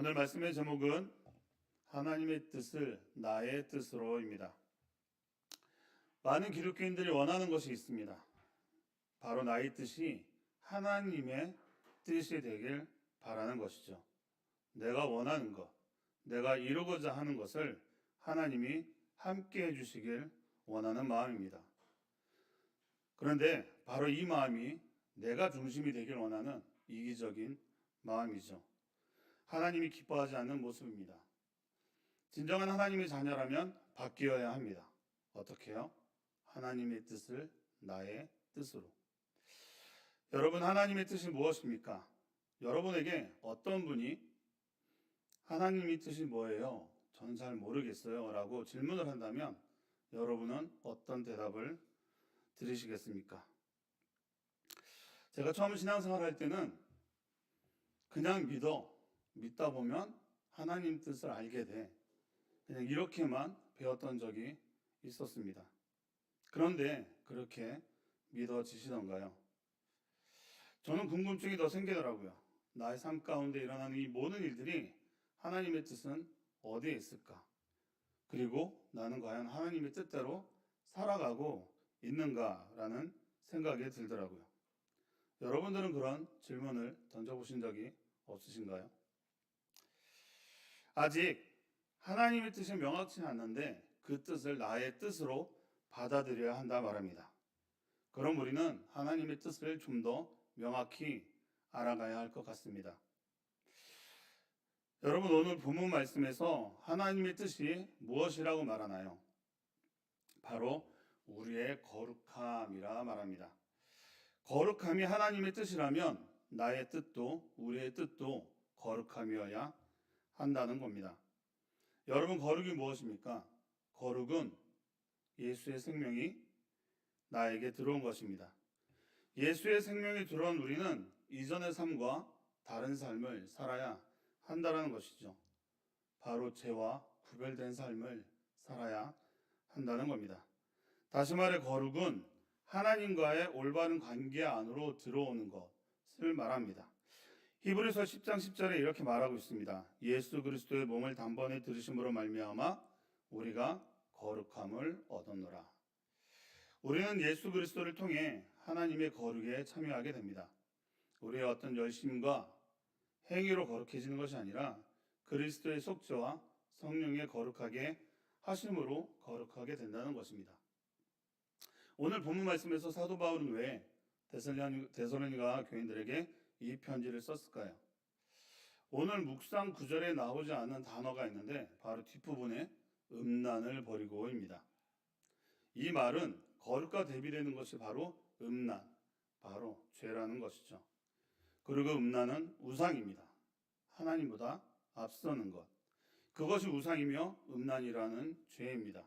오늘 말씀의 제목은 하나님의 뜻을 나의 뜻으로입니다. 많은 기독교인들이 원하는 것이 있습니다. 바로 나의 뜻이 하나님의 뜻이 되길 바라는 것이죠. 내가 원하는 것, 내가 이루고자 하는 것을 하나님이 함께 해주시길 원하는 마음입니다. 그런데 바로 이 마음이 내가 중심이 되길 원하는 이기적인 마음이죠. 하나님이 기뻐하지 않는 모습입니다. 진정한 하나님의 자녀라면 바뀌어야 합니다. 어떻게요? 하나님의 뜻을 나의 뜻으로. 여러분, 하나님의 뜻이 무엇입니까? 여러분에게 어떤 분이 하나님의 뜻이 뭐예요? 저는 잘 모르겠어요 라고 질문을 한다면 여러분은 어떤 대답을 들으시겠습니까? 제가 처음 신앙생활 할 때는 그냥 믿다 보면 하나님 뜻을 알게 돼. 그냥 이렇게만 배웠던 적이 있었습니다. 그런데 그렇게 믿어지시던가요? 저는 궁금증이 더 생기더라고요. 나의 삶 가운데 일어나는 이 모든 일들이 하나님의 뜻은 어디에 있을까? 그리고 나는 과연 하나님의 뜻대로 살아가고 있는가라는 생각이 들더라고요. 여러분들은 그런 질문을 던져보신 적이 없으신가요? 아직 하나님의 뜻이 명확치 않는데 그 뜻을 나의 뜻으로 받아들여야 한다 말합니다. 그럼 우리는 하나님의 뜻을 좀 더 명확히 알아가야 할 것 같습니다. 여러분, 오늘 본문 말씀에서 하나님의 뜻이 무엇이라고 말하나요? 바로 우리의 거룩함이라 말합니다. 거룩함이 하나님의 뜻이라면 나의 뜻도 우리의 뜻도 거룩함이어야 한다는 겁니다. 여러분, 거룩이 무엇입니까? 거룩은 예수의 생명이 나에게 들어온 것입니다. 예수의 생명이 들어온 우리는 이전의 삶과 다른 삶을 살아야 한다는 것이죠. 바로 죄와 구별된 삶을 살아야 한다는 겁니다. 다시 말해 거룩은 하나님과의 올바른 관계 안으로 들어오는 것을 말합니다. 히브리서 10장 10절에 이렇게 말하고 있습니다. 예수 그리스도의 몸을 단번에 들으심으로 말미암아 우리가 거룩함을 얻었노라. 우리는 예수 그리스도를 통해 하나님의 거룩에 참여하게 됩니다. 우리의 어떤 열심과 행위로 거룩해지는 것이 아니라 그리스도의 속죄와 성령의 거룩하게 하심으로 거룩하게 된다는 것입니다. 오늘 본문 말씀에서 사도 바울은 왜 데살로니가 교인들에게 이 편지를 썼을까요? 오늘 묵상 구절에 나오지 않은 단어가 있는데 바로 뒷부분에 음란을 버리고입니다. 이 말은 거룩과 대비되는 것이 바로 음란, 바로 죄라는 것이죠. 그리고 음란은 우상입니다. 하나님보다 앞서는 것. 그것이 우상이며 음란이라는 죄입니다.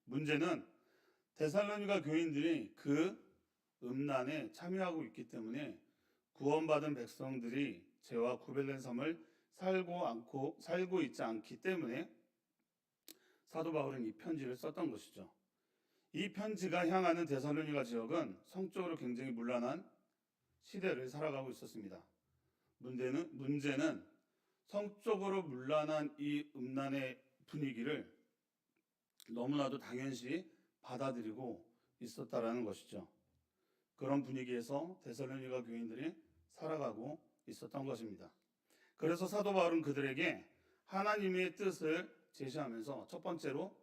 문제는 데살로니가 교인들이 그 음란에 참여하고 있기 때문에 구원받은 백성들이 죄와 구별된 삶을 살고 있지 않기 때문에 사도 바울은 이 편지를 썼던 것이죠. 이 편지가 향하는 데살로니가 지역은 성적으로 굉장히 문란한 시대를 살아가고 있었습니다. 문제는 성적으로 문란한 이 음란의 분위기를 너무나도 당연시 받아들이고 있었다라는 것이죠. 그런 분위기에서 데살로니가 교인들이 살아가고 있었던 것입니다. 그래서 사도 바울은 그들에게 하나님의 뜻을 제시하면서 첫 번째로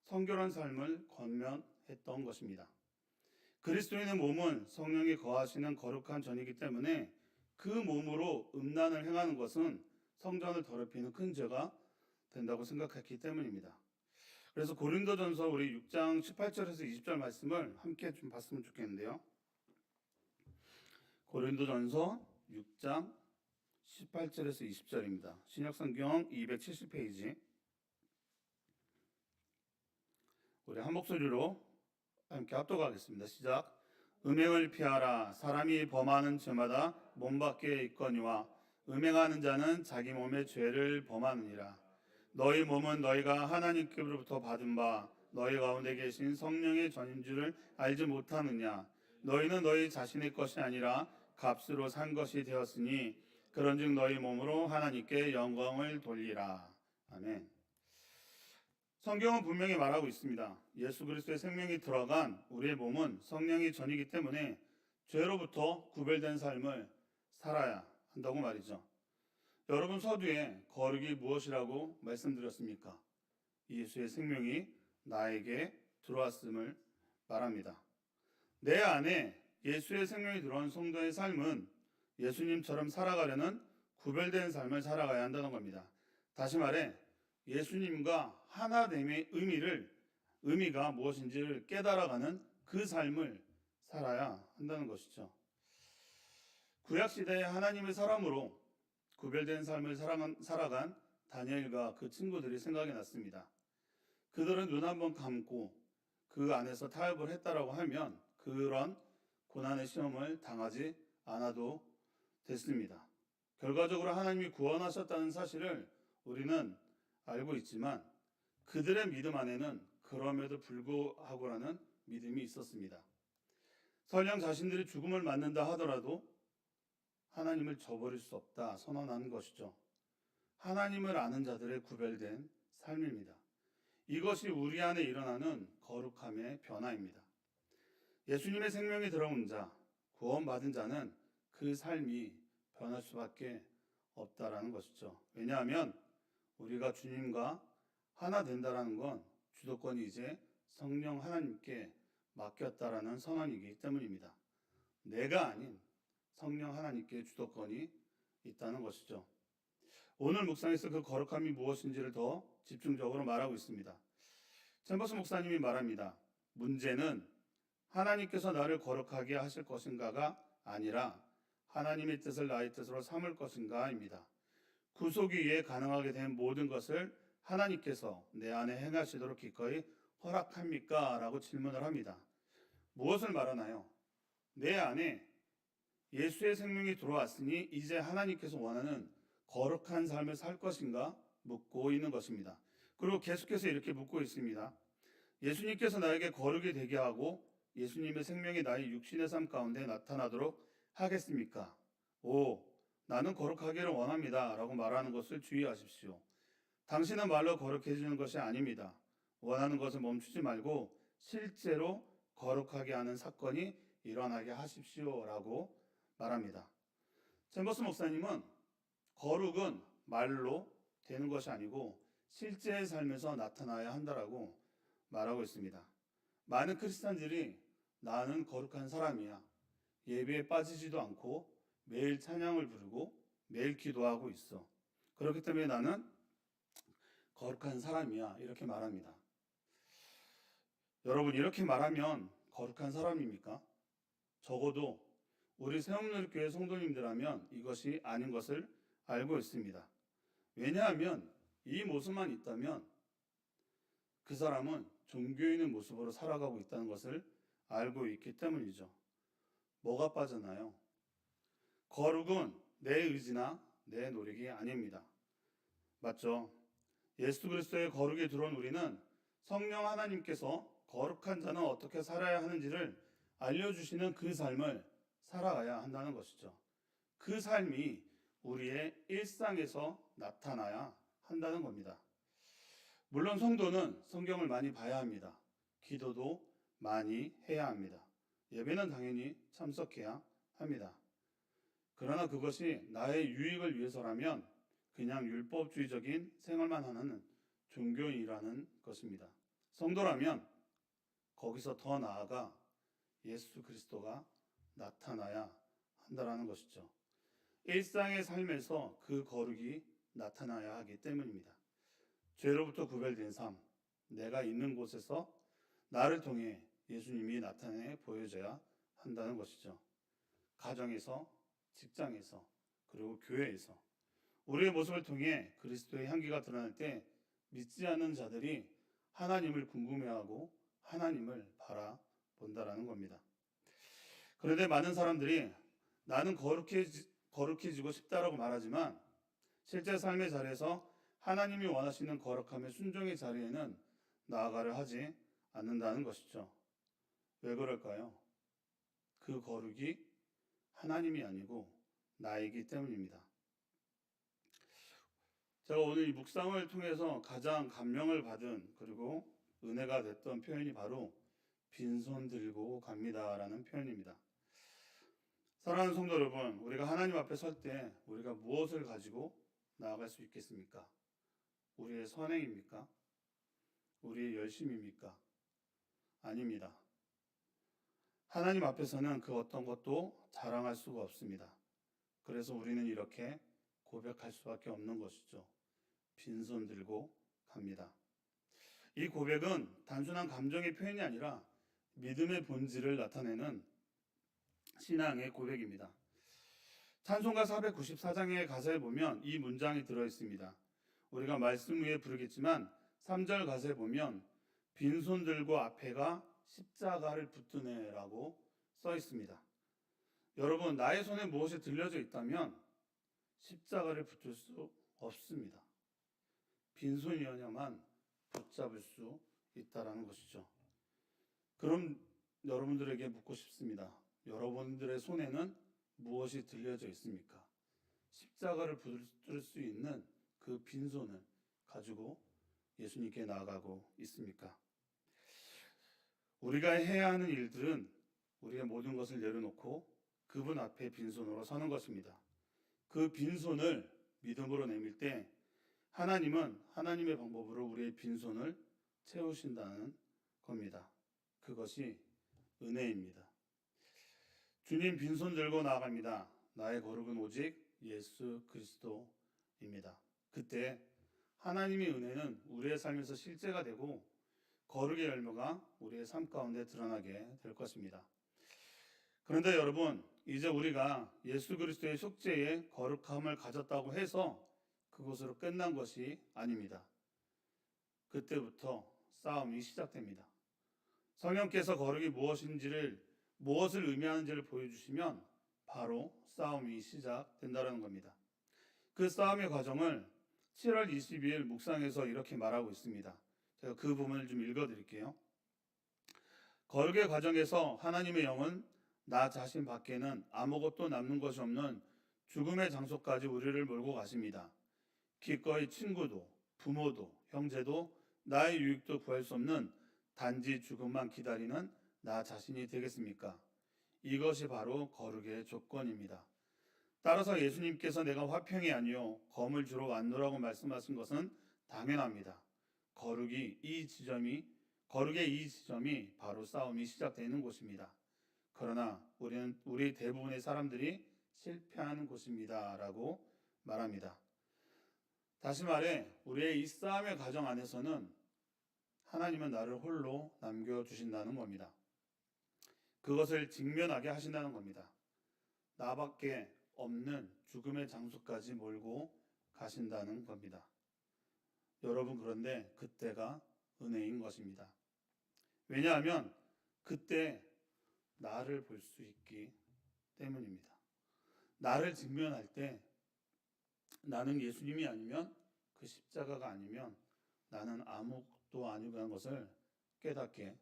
성결한 삶을 권면했던 것입니다. 그리스도인의 몸은 성령이 거하시는 거룩한 전이기 때문에 그 몸으로 음란을 행하는 것은 성전을 더럽히는 큰 죄가 된다고 생각했기 때문입니다. 그래서 고린도전서 우리 6장 18절에서 20절 말씀을 함께 좀 봤으면 좋겠는데요. 고린도전서 6장 18절에서 20절입니다. 신약성경 270페이지. 우리 한 목소리로 함께 합독하겠습니다. 시작. 음행을 피하라. 사람이 범하는 죄마다 몸 밖에 있거니와 음행하는 자는 자기 몸의 죄를 범하느니라. 너희 몸은 너희가 하나님께로부터 받은 바 너희 가운데 계신 성령의 전인 줄을 알지 못하느냐. 너희는 너희 자신의 것이 아니라 값으로 산 것이 되었으니 그런즉 너희 몸으로 하나님께 영광을 돌리라. 아멘. 성경은 분명히 말하고 있습니다. 예수 그리스도의 생명이 들어간 우리의 몸은 성령이 전이기 때문에 죄로부터 구별된 삶을 살아야 한다고 말이죠. 여러분, 서두에 거룩이 무엇이라고 말씀드렸습니까? 예수의 생명이 나에게 들어왔음을 말합니다. 내 안에 예수의 생명이 들어온 성도의 삶은 예수님처럼 살아가려는 구별된 삶을 살아가야 한다는 겁니다. 다시 말해 예수님과 하나됨의 의미가 무엇인지를 깨달아가는 그 삶을 살아야 한다는 것이죠. 구약시대에 하나님의 사람으로 구별된 삶을 살아간 다니엘과 그 친구들이 생각이 났습니다. 그들은 눈 한번 감고 그 안에서 타협을 했다라고 하면 그런 고난의 시험을 당하지 않아도 됐습니다. 결과적으로 하나님이 구원하셨다는 사실을 우리는 알고 있지만 그들의 믿음 안에는 그럼에도 불구하고라는 믿음이 있었습니다. 설령 자신들이 죽음을 맞는다 하더라도 하나님을 저버릴 수 없다 선언하는 것이죠. 하나님을 아는 자들의 구별된 삶입니다. 이것이 우리 안에 일어나는 거룩함의 변화입니다. 예수님의 생명이 들어온 자, 구원받은 자는 그 삶이 변할 수밖에 없다라는 것이죠. 왜냐하면 우리가 주님과 하나 된다라는 건 주도권이 이제 성령 하나님께 맡겼다라는 선언이기 때문입니다. 내가 아닌 성령 하나님께 주도권이 있다는 것이죠. 오늘 묵상에서 그 거룩함이 무엇인지를 더 집중적으로 말하고 있습니다. 챔버스 목사님이 말합니다. 문제는 하나님께서 나를 거룩하게 하실 것인가가 아니라 하나님의 뜻을 나의 뜻으로 삼을 것인가입니다. 구속이 위해 가능하게 된 모든 것을 하나님께서 내 안에 행하시도록 기꺼이 허락합니까? 라고 질문을 합니다. 무엇을 말하나요? 내 안에 예수의 생명이 들어왔으니 이제 하나님께서 원하는 거룩한 삶을 살 것인가 묻고 있는 것입니다. 그리고 계속해서 이렇게 묻고 있습니다. 예수님께서 나에게 거룩이 되게 하고 예수님의 생명이 나의 육신의 삶 가운데 나타나도록 하겠습니까? 오, 나는 거룩하기를 원합니다. 라고 말하는 것을 주의하십시오. 당신은 말로 거룩해지는 것이 아닙니다. 원하는 것을 멈추지 말고 실제로 거룩하게 하는 사건이 일어나게 하십시오. 라고 말합니다. 챔버스 목사님은 거룩은 말로 되는 것이 아니고 실제의 삶에서 나타나야 한다라고 말하고 있습니다. 많은 크리스찬들이 나는 거룩한 사람이야. 예배에 빠지지도 않고 매일 찬양을 부르고 매일 기도하고 있어. 그렇기 때문에 나는 거룩한 사람이야. 이렇게 말합니다. 여러분, 이렇게 말하면 거룩한 사람입니까? 적어도 우리 새움누리교회 성도님들하면 이것이 아닌 것을 알고 있습니다. 왜냐하면 이 모습만 있다면 그 사람은 종교인의 모습으로 살아가고 있다는 것을 알고 있기 때문이죠. 뭐가 빠졌나요? 거룩은 내 의지나 내 노력이 아닙니다. 맞죠? 예수 그리스도의 거룩에 들어온 우리는 성령 하나님께서 거룩한 자는 어떻게 살아야 하는지를 알려주시는 그 삶을 살아가야 한다는 것이죠. 그 삶이 우리의 일상에서 나타나야 한다는 겁니다. 물론 성도는 성경을 많이 봐야 합니다. 기도도 많이 해야 합니다. 예배는 당연히 참석해야 합니다. 그러나 그것이 나의 유익을 위해서라면 그냥 율법주의적인 생활만 하는 종교인이라는 것입니다. 성도라면 거기서 더 나아가 예수 그리스도가 나타나야 한다는 것이죠. 일상의 삶에서 그 거룩이 나타나야 하기 때문입니다. 죄로부터 구별된 삶, 내가 있는 곳에서 나를 통해 예수님이 나타내 보여져야 한다는 것이죠. 가정에서, 직장에서, 그리고 교회에서 우리의 모습을 통해 그리스도의 향기가 드러날 때 믿지 않는 자들이 하나님을 궁금해하고 하나님을 바라본다라는 겁니다. 그런데 많은 사람들이 나는 거룩해지고 싶다라고 말하지만 실제 삶의 자리에서 하나님이 원하시는 거룩함의 순종의 자리에는 나아가려 하지 않는다는 것이죠. 왜 그럴까요? 그 거룩이 하나님이 아니고 나이기 때문입니다. 제가 오늘 이 묵상을 통해서 가장 감명을 받은 그리고 은혜가 됐던 표현이 바로 빈손 들고 갑니다라는 표현입니다. 사랑하는 성도 여러분, 우리가 하나님 앞에 설 때 우리가 무엇을 가지고 나아갈 수 있겠습니까? 우리의 선행입니까? 우리의 열심입니까? 아닙니다. 하나님 앞에서는 그 어떤 것도 자랑할 수가 없습니다. 그래서 우리는 이렇게 고백할 수밖에 없는 것이죠. 빈손 들고 갑니다. 이 고백은 단순한 감정의 표현이 아니라 믿음의 본질을 나타내는 신앙의 고백입니다. 찬송가 494장의 가사에 보면 이 문장이 들어있습니다. 우리가 말씀 위에 부르겠지만 3절 가사에 보면 빈손 들고 앞에가 십자가를 붙드네라고 써 있습니다. 여러분, 나의 손에 무엇이 들려져 있다면 십자가를 붙을 수 없습니다. 빈손이어야만 붙잡을 수 있다라는 것이죠. 그럼 여러분들에게 묻고 싶습니다. 여러분들의 손에는 무엇이 들려져 있습니까? 십자가를 붙들 수 있는 그 빈손을 가지고 예수님께 나아가고 있습니까? 우리가 해야 하는 일들은 우리의 모든 것을 내려놓고 그분 앞에 빈손으로 서는 것입니다. 그 빈손을 믿음으로 내밀 때 하나님은 하나님의 방법으로 우리의 빈손을 채우신다는 겁니다. 그것이 은혜입니다. 주님 빈손 들고 나아갑니다. 나의 거룩은 오직 예수 그리스도입니다. 그때 하나님의 은혜는 우리의 삶에서 실제가 되고 거룩의 열매가 우리의 삶 가운데 드러나게 될 것입니다. 그런데 여러분, 이제 우리가 예수 그리스도의 속죄에 거룩함을 가졌다고 해서 그것으로 끝난 것이 아닙니다. 그때부터 싸움이 시작됩니다. 성령께서 거룩이 무엇을 의미하는지를 보여주시면 바로 싸움이 시작된다는 겁니다. 그 싸움의 과정을 7월 22일 묵상에서 이렇게 말하고 있습니다. 제가 그 부분을 좀 읽어드릴게요. 거룩의 과정에서 하나님의 영은 나 자신 밖에는 아무것도 남는 것이 없는 죽음의 장소까지 우리를 몰고 가십니다. 기꺼이 친구도 부모도 형제도 나의 유익도 구할 수 없는 단지 죽음만 기다리는 나 자신이 되겠습니까? 이것이 바로 거룩의 조건입니다. 따라서 예수님께서 내가 화평이 아니요 검을 주러 왔노라고 말씀하신 것은 당연합니다. 거룩의 이 지점이 바로 싸움이 시작되는 곳입니다. 그러나 우리 대부분의 사람들이 실패하는 곳입니다. 라고 말합니다. 다시 말해 우리의 이 싸움의 과정 안에서는 하나님은 나를 홀로 남겨주신다는 겁니다. 그것을 직면하게 하신다는 겁니다. 나밖에 없는 죽음의 장소까지 몰고 가신다는 겁니다. 여러분, 그런데 그때가 은혜인 것입니다. 왜냐하면 그때 나를 볼 수 있기 때문입니다. 나를 직면할 때 나는 예수님이 아니면, 그 십자가가 아니면 나는 아무것도 아니라는 것을 깨닫게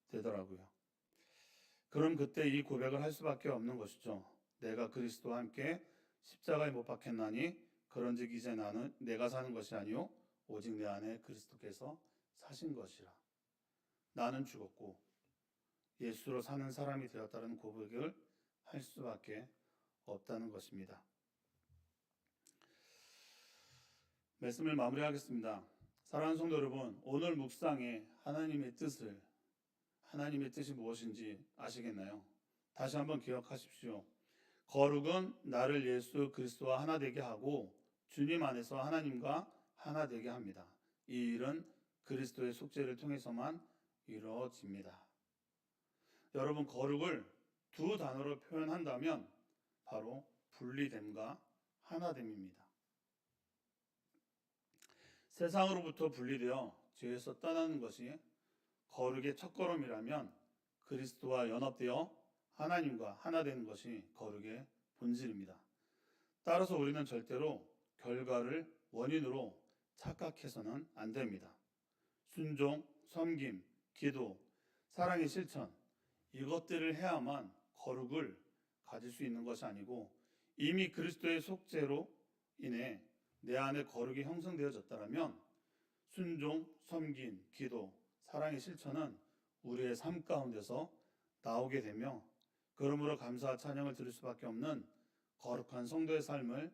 되더라고요. 그럼 그때 이 고백을 할 수밖에 없는 것이죠. 내가 그리스도와 함께 십자가에 못 박혔나니 그런즉 이제 나는 내가 사는 것이 아니요 오직 내 안에 그리스도께서 사신 것이라. 나는 죽었고 예수로 사는 사람이 되었다는 고백을 할 수밖에 없다는 것입니다. 말씀을 마무리하겠습니다. 사랑하는 성도 여러분, 오늘 묵상에 하나님의 뜻이 무엇인지 아시겠나요? 다시 한번 기억하십시오. 거룩은 나를 예수 그리스도와 하나 되게 하고 주님 안에서 하나님과 하나 되게 합니다. 이 일은 그리스도의 속죄를 통해서만 이루어집니다. 여러분, 거룩을 두 단어로 표현한다면 바로 분리됨과 하나됨입니다. 세상으로부터 분리되어 죄에서 떠나는 것이 거룩의 첫걸음이라면 그리스도와 연합되어 하나님과 하나 되는 것이 거룩의 본질입니다. 따라서 우리는 절대로 결과를 원인으로 착각해서는 안 됩니다. 순종, 섬김, 기도, 사랑의 실천, 이것들을 해야만 거룩을 가질 수 있는 것이 아니고 이미 그리스도의 속죄로 인해 내 안에 거룩이 형성되어졌다면 순종, 섬김, 기도, 사랑의 실천은 우리의 삶 가운데서 나오게 되며 그러므로 감사와 찬양을 드릴 수밖에 없는 거룩한 성도의 삶을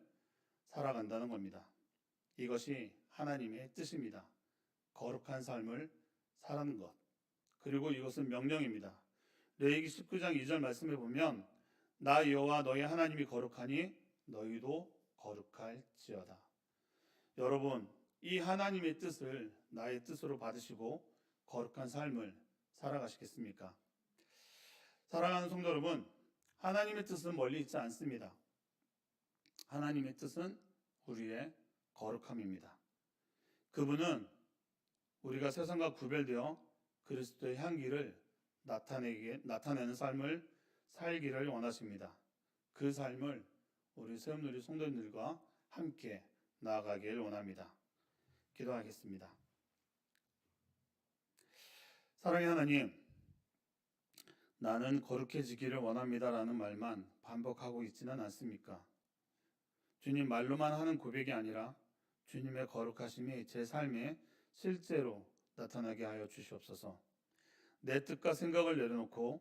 살아간다는 겁니다. 이것이 하나님의 뜻입니다. 거룩한 삶을 사는 것. 그리고 이것은 명령입니다. 레위기 19장 2절 말씀에 보면 나 여호와 너희 하나님이 거룩하니 너희도 거룩할지어다. 여러분, 이 하나님의 뜻을 나의 뜻으로 받으시고 거룩한 삶을 살아가시겠습니까? 사랑하는 성도 여러분, 하나님의 뜻은 멀리 있지 않습니다. 하나님의 뜻은 우리의 거룩함입니다. 그분은 우리가 세상과 구별되어 그리스도의 향기를 나타내는 삶을 살기를 원하십니다. 그 삶을 우리 새움누리 성도님들과 함께 나아가길 원합니다. 기도하겠습니다. 사랑의 하나님, 나는 거룩해지기를 원합니다라는 말만 반복하고 있지는 않습니까? 주님 말로만 하는 고백이 아니라 주님의 거룩하심이 제 삶에 실제로 나타나게 하여 주시옵소서. 내 뜻과 생각을 내려놓고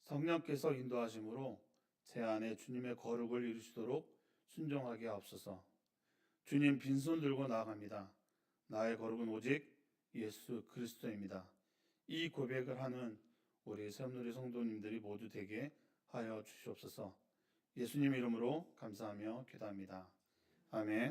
성령께서 인도하심으로 제 안에 주님의 거룩을 이루시도록 순종하게 하옵소서. 주님 빈손 들고 나아갑니다. 나의 거룩은 오직 예수 그리스도입니다. 이 고백을 하는 우리 새움누리 성도님들이 모두 되게 하여 주시옵소서. 예수님 이름으로 감사하며 기도합니다. 아멘.